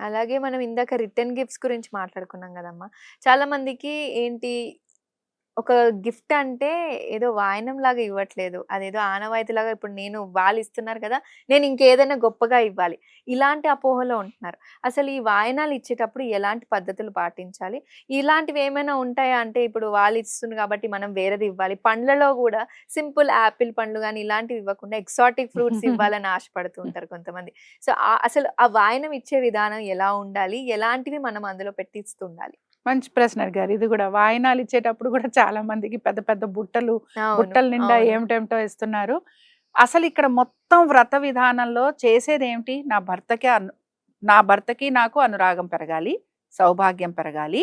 అలాగే మనం ఇందాక రిటర్న్ గిఫ్ట్స్ గురించి మాట్లాడుకున్నాం గదమ్మా! చాలా మందికి ఏంటి ఒక గిఫ్ట్ అంటే ఏదో వాయనంలాగా ఇవ్వట్లేదు. అదేదో ఆనవాయితీలాగా ఇప్పుడు వాళ్ళిస్తున్నారు కదా! నేను ఇంకేదైనా గొప్పగా ఇవ్వాలి. ఇలాంటి అపోహలో ఉంటున్నారు. అసలు ఈ వాయనాలు ఇచ్చేటప్పుడు ఎలాంటి పద్ధతులు పాటించాలి? ఇలాంటివి ఏమైనా ఉంటాయా? అంటే ఇప్పుడు వాళ్ళిస్తుంది కాబట్టి మనం వేరేది ఇవ్వాలి. పండ్లలో గూడా సింపుల్ యాపిల్ పండ్లు గాని ఇలాంటివి ఇవ్వకుండా ఎక్సాటిక్ ఫ్రూట్స్ ఇవ్వాలని ఆశపడుతూ ఉంటారు కొంతమంది. సో, అసలు ఆ వాయనం ఇచ్చే విధానం ఎలా ఉండాలి? ఎలాంటివి మనం అందులో పెట్టి ఇస్తుండాలి? మంచి ప్రశ్న అడిగారు. ఇది గూడా వాయినాలు ఇచ్చేటప్పుడు గూడా చాలా మందికి పెద్ద పెద్ద బుట్టలు, అవును. బుట్టల నిండా అవును. ఏమిటేమిటో ఇస్తున్నారు. అసలిక్కడ మొత్తం వ్రత విధానంలో చేసేదేమిటి? నా భర్తకి నాకు అనురాగం పెరగాలి, సౌభాగ్యం పెరగాలి,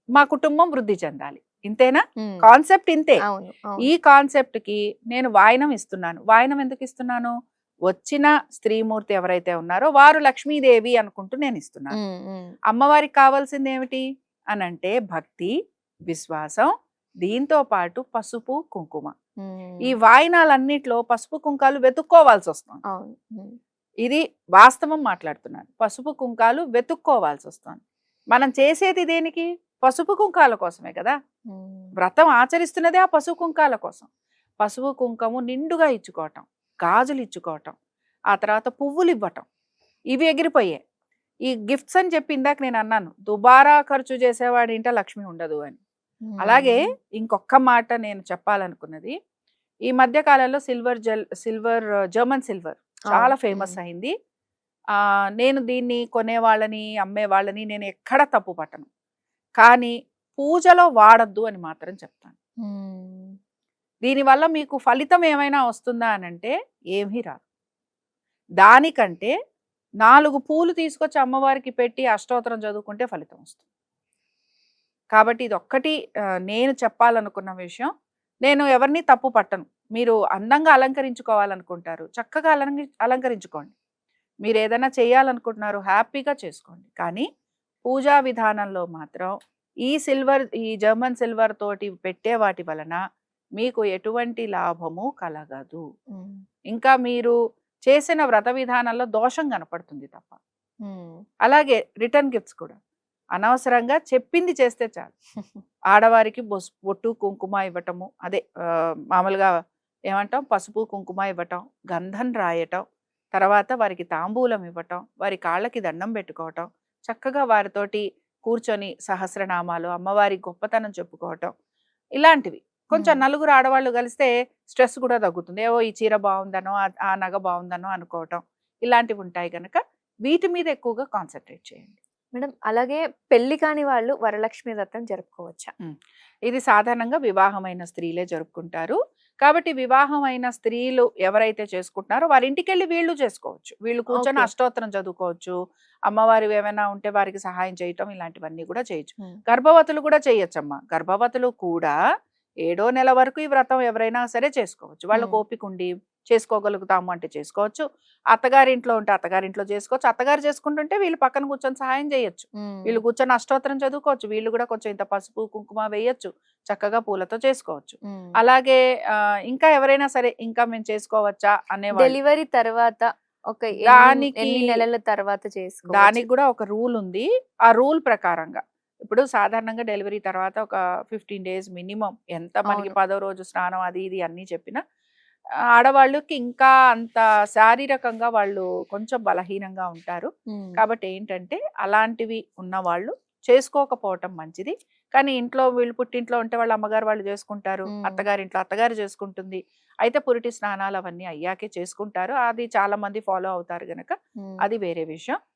మా కుటుంబం వృద్ధి చెందాలి. ఇంతేనా? హ్మ్. కాన్సెప్ట్ ఇంతే. అవును. ఈ అవును. కాన్సెప్ట్‌కి నేను వాయినం ఇస్తున్నాను. వాయినం ఎందుకిస్తున్నాను? వచ్చిన స్త్రీమూర్తి ఎవరైతే ఉన్నారో వారు లక్ష్మీదేవి అనుకుంటూ నేనిస్తున్నాను. హ్మ్. హ్మ్. అమ్మవారికి కావాల్సిందేమిటి అనంటే భక్తి, విశ్వాసం, దీంతో పాటు పసుపు, కుంకుమ. హ్మ్. ఈ వాయినాలన్నిట్లో పసుపు, కుంకాలు వెతుక్కోవాల్సొస్తుంది. అవును. హ్మ్. ఇది వాస్తవం మాట్లాడుతున్నాను. పసుపు, కుంకాలు వెతుక్కోవాల్సొస్తుంది. మనం చేసేది దేనికి? పసుపు, కుంకాల కోసమే కదా! హ్మ్. వ్రతం ఆచరిస్తున్నదే ఆ పసుపు, కుంకాల కోసం. పసుపు, కుంకము నిండుగా ఇచ్చుకోవటం, గాజులిచ్చుకోవటం, ఆ తర్వాత పువ్వులివ్వటం. ఇవి ఎగిరిపోయాయి. ఈ గిఫ్ట్స్ అని చెప్పి ఇందాక నేనన్నాను. దుబారా ఖర్చు చేసేవాడి ఇంట లక్ష్మి ఉండదు అని. అలాగే హ్మ్. ఇంకొక్క మాట నేను చెప్పాలనుకున్నది. ఈ మధ్య కాలంలో జర్మన్ సిల్వర్ చాలా అవును. ఫేమస్ హ్మ్. అయింది. నేను దీన్ని కొనేవాళ్ళని, అమ్మేవాళ్ళని నేను ఎక్కడ తప్పు పట్టను. కానీ పూజలో వాడొద్దు అని మాత్రం చెప్తాను. హ్మ్. దీనివల్ల మీకు ఫలితం ఏమైనా వస్తుందా అనంటే ఏమీ రాదు. దానికంటే 4 పూలు తీసుకొచ్చి అమ్మవారికి పెట్టి అష్టోత్తరం చదువుకుంటే ఫలితం వస్తుంది. కాబట్టి ఇదొక్కటి నేను చెప్పాలనుకున్న విషయం. నేను ఎవరిని తప్పు పట్టను. మీరు అందంగా అలంకరించుకోవాలనుకుంటారు. చక్కగా అలంకరించుకోండి. మీరేదైనా చేయాలనుకుంటున్నారు హ్యాపీగా చేసుకోండి. కానీ పూజా విధానంలో మాత్రం ఈ జర్మన్ సిల్వర్ తోటి పెట్టే వాటి వలన మీకు ఎటువంటి లాభము కలగదు. హ్మ్. ఇంకా మీరు చేసిన వ్రత విధానంలో దోషం కనపడుతుంది తప్ప. హ్మ్. అలాగే రిటర్న్ గిఫ్ట్స్ కూడా. అనవసరంగా చెప్పింది చేస్తే చాలు. ఆడవారికి బొట్టు, కుంకుమ ఇవ్వటము. అదే మామూలుగా ఏమంటాం పసుపు, కుంకుమ ఇవ్వటం, గంధం రాయటం, తర్వాత వారికి తాంబూలం ఇవ్వటం, వారి కాళ్ళకి దండం పెట్టుకోవటం, చక్కగా వారితోటి కూర్చొని సహస్రనామాలు, అమ్మవారి గొప్పతనం చెప్పుకోవటం, ఇలాంటివి. కొంచెం హ్మ్. నలుగురు ఆడవాళ్ళు కలిస్తే స్ట్రెస్ కూడా తగ్గుతుంది. ఏవో ఈ చీర బావుందనో, ఆ నగ బావుందనో అనుకోవటం. ఇలాంటివి ఉంటాయి గనక వీటి మీద ఎక్కువగా కాన్సంట్రేట్ చేయండి. మేడం అలాగే పెళ్లి కాని వాళ్ళు వరలక్ష్మి వ్రతం జరుపుకోవచ్చా? హ్మ్. ఇది సాధారణంగా వివాహమైన స్త్రీలే జరుపుకుంటారు. కాబట్టి వివాహమైన స్త్రీలు ఎవరైతే చేసుకుంటున్నారో వారి ఇంటికెళ్ళి వీళ్ళు చేసుకోవచ్చు. వీళ్ళు కూర్చొని ఓకే. అష్టోత్తరం చదువుకోవచ్చు. అమ్మవారివి ఏమైనా ఉంటే వారికి సహాయం చేయటం ఇలాంటివన్నీ కూడా చేయొచ్చు. హ్మ్. గర్భవతులు కూడా చేయొచ్చమ్మా. గర్భవతులు కూడా ఏడో నెల వరకు ఈ వ్రతం ఎవరైనా సరే చేసుకోవచ్చు. వాళ్ళకి హ్మ్. ఓపిక ఉండి చేసుకోగలుగుతాము అంటే చేసుకోవచ్చు. అత్తగారింట్లో ఉంటే అత్తగారింట్లో చేసుకోవచ్చు. అత్తగారు చేసుకుంటుంటే వీళ్ళు పక్కన కూర్చొని సహాయం చేయొచ్చు. హ్మ్. వీళ్ళు కూర్చొని అష్టోత్తరం చదువుకోవచ్చు. వీళ్ళు కూడా కొంచెం ఇంత పసుపు, కుంకుమ వేయొచ్చు. చక్కగా పూలతో చేసుకోవచ్చు. హ్మ్. అలాగే ఇంకా ఎవరైనా సరే ఇంకా మేము చేసుకోవచ్చా అనేవాళ్ళు. డెలివరీ తర్వాత ఒక దానికి ఎన్ని నెలల తర్వాత చేసుకోవచ్చు? దానికి గూడా ఒక రూల్ ఉంది. ఆ రూల్ ప్రకారంగా ఇప్పుడు సాధారణంగా డెలివరీ తర్వాత ఒక 15 డేస్ మినిమమ్ ఎంత మనకి అవును. 10వ రోజు స్నానం అది ఇది అన్నీ చెప్పినా ఆడవాళ్ళకి ఇంకా అంత శారీరకంగా వాళ్ళు కొంచెం బలహీనంగా ఉంటారు. హ్మ్. కాబట్టి ఏంటంటే అలాంటివి ఉన్నవాళ్ళు చేసుకోకపోవటం మంచిది. కానీ ఇంట్లో వీళ్ళు పుట్టింట్లో ఉంటే వాళ్ళ అమ్మగారు వాళ్ళు చేసుకుంటారు. హ్మ్. అత్తగారింట్లో అత్తగారు చేసుకుంటుంది. అయితే పురిటి స్నానాలు అవన్నీ అయ్యాకే చేసుకుంటారు. అది చాలా మంది ఫాలో అవుతారు గనక హ్మ్. అది వేరే విషయం.